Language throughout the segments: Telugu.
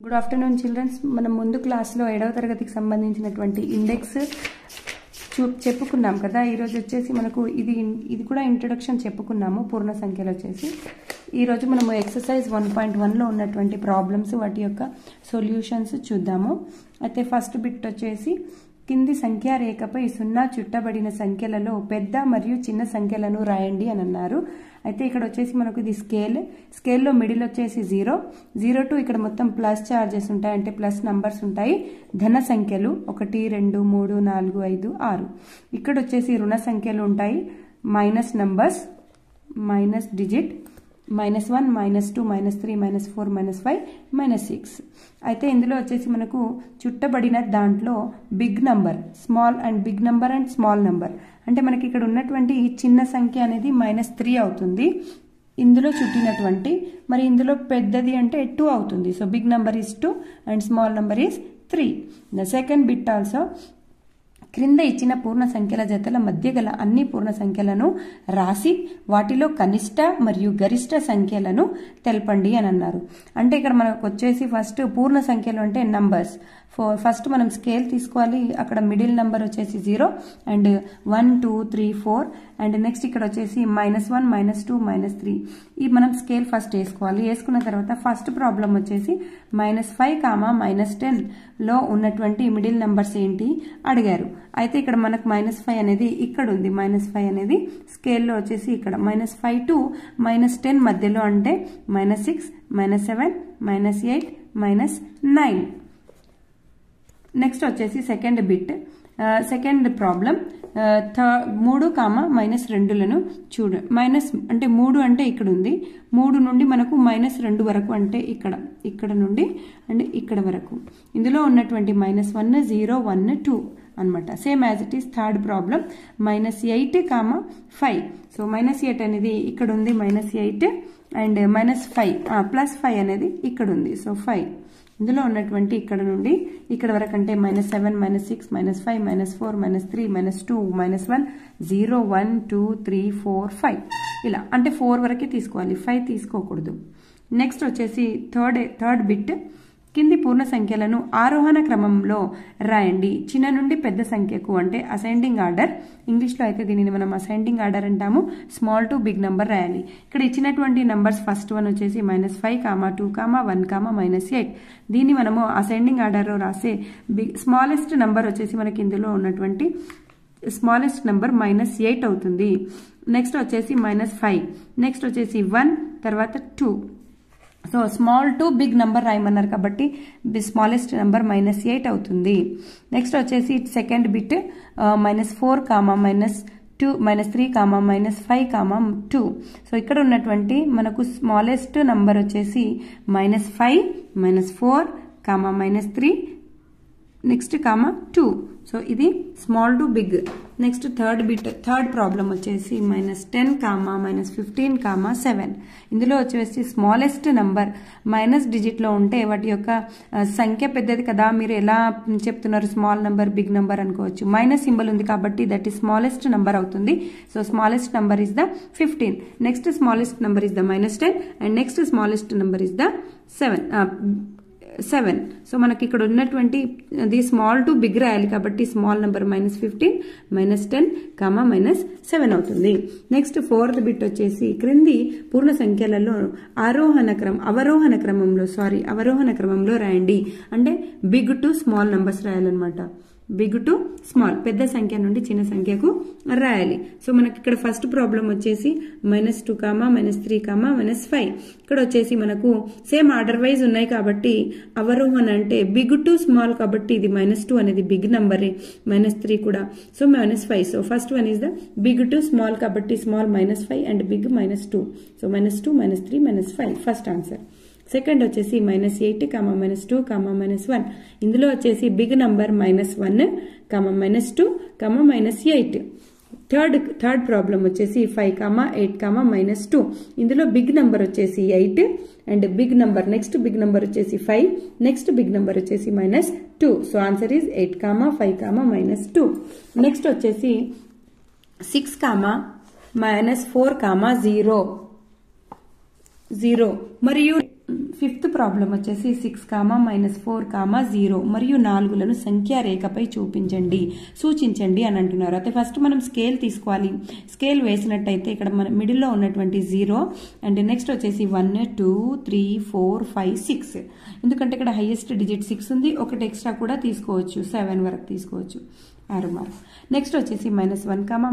Good afternoon children's. మనం ముందు క్లాస్లో 7వ తరగతికి సంబంధించినటువంటి ఇండెక్స్ చెప్పుకున్నాం కదా. ఈరోజు వచ్చేసి మనకు ఇది కూడా ఇంట్రొడక్షన్ చెప్పుకున్నాము. పూర్ణ సంఖ్యలు వచ్చేసి ఈరోజు మనము ఎక్సర్సైజ్ 1.1లో ఉన్నటువంటి ప్రాబ్లమ్స్ వాటి యొక్క సొల్యూషన్స్ చూద్దాము. అయితే ఫస్ట్ బిట్ వచ్చేసి కింది సంఖ్యా రేఖపై 0 చుట్టబడిన సంఖ్యలలో పెద్ద మరియు చిన్న సంఖ్యలను రాయండి అని అన్నారు. అయితే ఇక్కడ వచ్చేసి మనకు ఇది స్కేల్లో మిడిల్ వచ్చేసి 0 టు ఇక్కడ మొత్తం ప్లస్ చార్జెస్ ఉంటాయి, అంటే ప్లస్ నంబర్స్ ఉంటాయి. ధన సంఖ్యలు 1 2 3 4 5 6. ఇక్కడ వచ్చేసి రుణ సంఖ్యలు ఉంటాయి, మైనస్ నంబర్స్, మైనస్ డిజిట్, -1 -2 -3 -4 -5 -6. అయితే ఇందులో వచ్చేసి మనకు చుట్టబడిన దాంట్లో big number, small and big number and small number, అంటే మనకి ఇక్కడ ఉన్నటువంటి చిన్న సంఖ్య అనేది -3 అవుతుంది ఇందులో చుట్టినటువంటి. మరి ఇందులో పెద్దది అంటే 2 అవుతుంది. So big number is 2 and small number is 3. The second bit also క్రింద ఇచ్చిన పూర్ణ సంఖ్యల జతల మధ్య గల అన్ని పూర్ణ సంఖ్యలను రాసి వాటిలో కనిష్ట మరియు గరిష్ట సంఖ్యలను తెలపండి అని అన్నారు. అంటే ఇక్కడ మనకు వచ్చేసి ఫస్ట్ పూర్ణ సంఖ్యలు అంటే నంబర్స్. ఫస్ట్ మనం స్కేల్ తీసుకోవాలి. అక్కడ మిడిల్ నంబర్ వచ్చేసి 0 అండ్ 1 2 3 4 అండ్ నెక్స్ట్ ఇక్కడ వచ్చేసి -1 -2 -3. ఈ మనం స్కేల్ ఫస్ట్ వేసుకోవాలి. వేసుకున్న తర్వాత ఫస్ట్ ప్రాబ్లం వచ్చేసి -5 -10 లో ఉన్నటువంటి మిడిల్ నంబర్స్ ఏంటి అడిగారు. అయితే ఇక్కడ మనకు -5 అనేది ఇక్కడ ఉంది. -5 అనేది స్కేల్లో వచ్చేసి ఇక్కడ -5 టు -10 మధ్యలో, అంటే -6 -7 -8 -9. నెక్స్ట్ వచ్చేసి సెకండ్ బిట్, సెకండ్ ప్రాబ్లం 3 -2లను చూడు. అంటే 3 అంటే ఇక్కడ ఉంది. 3 నుండి మనకు -2 వరకు, అంటే ఇక్కడ నుండి అంటే ఇక్కడ వరకు. ఇందులో ఉన్నటువంటి -1 0 1 2 అనమాట. Same as it is third problem -8 5. So -8 అనేది ఇక్కడ ఉంది, -8 అండ్ -5 +5 అనేది ఇక్కడ ఉంది. సో 5 ఇందులో ఉన్నటువంటి ఇక్కడ నుండి ఇక్కడ వరకు, అంటే -7 -6 -5 -4 -3 -2 -1 0 1 2 3 4 5 ఇలా, అంటే 4 వరకే తీసుకోవాలి, 5 తీసుకోకూడదు. నెక్స్ట్ వచ్చేసి థర్డ్ బిట్, కింది పూర్ణ సంఖ్యలను ఆరోహణ క్రమంలో రాయండి చిన్న నుండి పెద్ద సంఖ్యకు, అంటే అసెండింగ్ ఆర్డర్. ఇంగ్లీష్లో అయితే దీనిని మనం అసెండింగ్ ఆర్డర్ అంటాము. స్మాల్ టు బిగ్ నంబర్ రాయాలి. ఇక్కడ ఇచ్చినటువంటి నంబర్స్ ఫస్ట్ వన్ వచ్చేసి -5 2 1 -8. దీన్ని మనము అసెండింగ్ ఆర్డర్లో రాసే స్మాలెస్ట్ నంబర్ వచ్చేసి మనకి ఇందులో ఉన్నటువంటి స్మాలెస్ట్ నంబర్ -8 అవుతుంది. నెక్స్ట్ వచ్చేసి -5, నెక్స్ట్ వచ్చేసి 1, తర్వాత 2. So small to big number రాయమన్నారు కాబట్టి స్మాలెస్ట్ నెంబర్ -8 అవుతుంది. నెక్స్ట్ వచ్చేసి సెకండ్ బిట్ -4 -2 -3 -5 2. సో ఇక్కడ ఉన్నటువంటి మనకు స్మాలెస్ట్ నంబర్ వచ్చేసి -5 -4 -3 నెక్స్ట్ -2. సో ఇది small to big. Next third problem వచ్చేసి -10 -15 7. ఇందులో వచ్చేసి స్మాలెస్ట్ నంబర్ మైనస్ డిజిట్లో ఉంటే వాటి యొక్క సంఖ్య పెద్దది కదా, మీరు ఎలా చెప్తున్నారు స్మాల్ నంబర్ బిగ్ నంబర్ అనుకోవచ్చు. మైనస్ సింబల్ ఉంది కాబట్టి దట్ ఈస్ స్మాలెస్ట్ నంబర్ అవుతుంది. So smallest number is the 15. Next smallest number is the -10 and next smallest number is the 7. So మనకి ఇక్కడ ఉన్నటువంటి ది స్మాల్ టు బిగ్ రాయాలి కాబట్టి స్మాల్ నెంబర్ -15 -10 -7 అవుతుంది. నెక్స్ట్ ఫోర్త్ బిట్ వచ్చేసి క్రింది పూర్ణ సంఖ్యలలో అవరోహణ క్రమంలో రాయండి, అంటే బిగ్ టు స్మాల్ నంబర్స్ రాయాలన్నమాట. బిగ్ టు స్మాల్, పెద్ద సంఖ్య నుండి చిన్న సంఖ్యకు రాయాలి. సో మనకి ఇక్కడ ఫస్ట్ ప్రాబ్లం వచ్చేసి -2 -3 -5. ఇక్కడ వచ్చేసి మనకు సేమ్ ఆర్డర్ వైజ్ ఉన్నాయి కాబట్టి అవరోహణ అంటే బిగ్ టు స్మాల్ కాబట్టి ఇది -2 అనేది బిగ్ నంబరే, -3 కూడా, so -5. So first one is the big to small కాబట్టి small -5 and big -2. So -2 -3 -5 first answer. Second వచ్చేసి -8 -2 -1. ఇందులో వచ్చేసి బిగ్ నంబర్ -1 -2 -8. థర్డ్ ప్రాబ్లం వచ్చేసి 5 8 -2. ఇందులో బిగ్ నంబర్ వచ్చేసి 8 and big number next big number వచ్చేసి 5, నెక్స్ట్ బిగ్ నంబర్ వచ్చేసి -2. So answer is 8 5 -2. నెక్స్ట్ వచ్చేసి 6 -4 0 మరియు ఫిఫ్త్ ప్రాబ్లం వచ్చేసి 6, -4, 0 మరియు 4లను సంఖ్యా రేఖపై సూచించండి అని అంటున్నారు. అయితే ఫస్ట్ మనం స్కేల్ తీసుకోవాలి. స్కేల్ వేసినట్టయితే ఇక్కడ మన మిడిల్లో ఉన్నటువంటి 0 అండ్ నెక్స్ట్ వచ్చేసి 1, 2, 3, 4, 5, 6. ఎందుకంటే ఇక్కడ హైయెస్ట్ డిజిట్ 6 ఉంది. ఒకటి ఎక్స్ట్రా కూడా తీసుకోవచ్చు, 7 వరకు తీసుకోవచ్చు. ఆరో మార్క్. నెక్స్ట్ వచ్చేసి -1,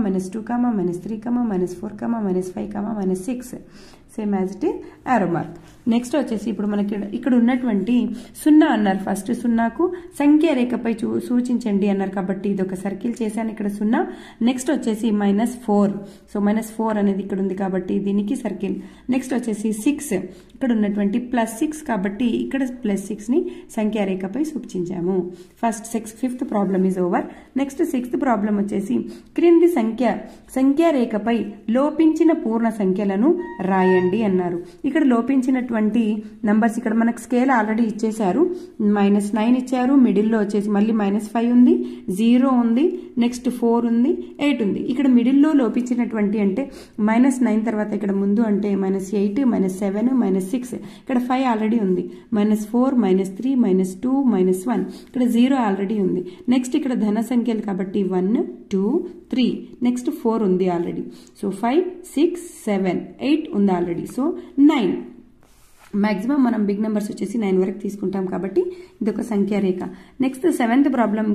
-2, -3, -4, -5, -6. సేమ్ యాజ్ ఇట్ ఆరో మార్క్. నెక్స్ట్ వచ్చేసి ఇప్పుడు మనకి ఇక్కడ ఉన్నటువంటి 0 అన్నారు. ఫస్ట్ 0కు సంఖ్యా రేఖపై సూచించండి అన్నారు కాబట్టి ఇది ఒక సర్కిల్ చేశాను, ఇక్కడ 0. నెక్స్ట్ వచ్చేసి -4. సో -4 అనేది ఇక్కడ ఉంది కాబట్టి దీనికి సర్కిల్. నెక్స్ట్ వచ్చేసి 6, ఇక్కడ ఉన్నటువంటి +6 కాబట్టి ఇక్కడ +6ని సంఖ్యా రేఖపై సూచించాము. Fifth problem is over. Next 6th problem వచ్చేసి క్రింది సంఖ్యా రేఖపై లోపించిన పూర్ణ సంఖ్యలను రాయండి అన్నారు. ఇక్కడ లోపించినటువంటి నంబర్స్ ఇక్కడ మనకు స్కేల్ ఆల్రెడీ ఇచ్చేశారు. -9 ఇచ్చారు, మిడిల్లో వచ్చేసి మళ్ళీ -5 ఉంది, 0 ఉంది, నెక్స్ట్ 4 ఉంది, 8 ఉంది. ఇక్కడ మిడిల్లో లోపించినటువంటి అంటే -9 తర్వాత ఇక్కడ ముందు అంటే -8, -7, -6. ఇక్కడ 5 ఆల్రెడీ ఉంది. -4, -3, -2, -1. ఇక్కడ 0 ఆల్రెడీ ఉంది. నెక్స్ట్ ఇక్కడ ధన సంఖ్యలు కాబట్టి 1, 2, 3. నెక్స్ట్ 4 ఉంది ఆల్రెడీ. సో 5, 6, 7, 8 ఉంది ఆల్రెడీ. సో 9. మాక్సిమం మనం బిగ్ నెంబర్స్ వచ్చేసి 9 వరకు తీసుకుంటాం కాబట్టి ఇది ఒక సంఖ్యా రేఖ. Next 7th problem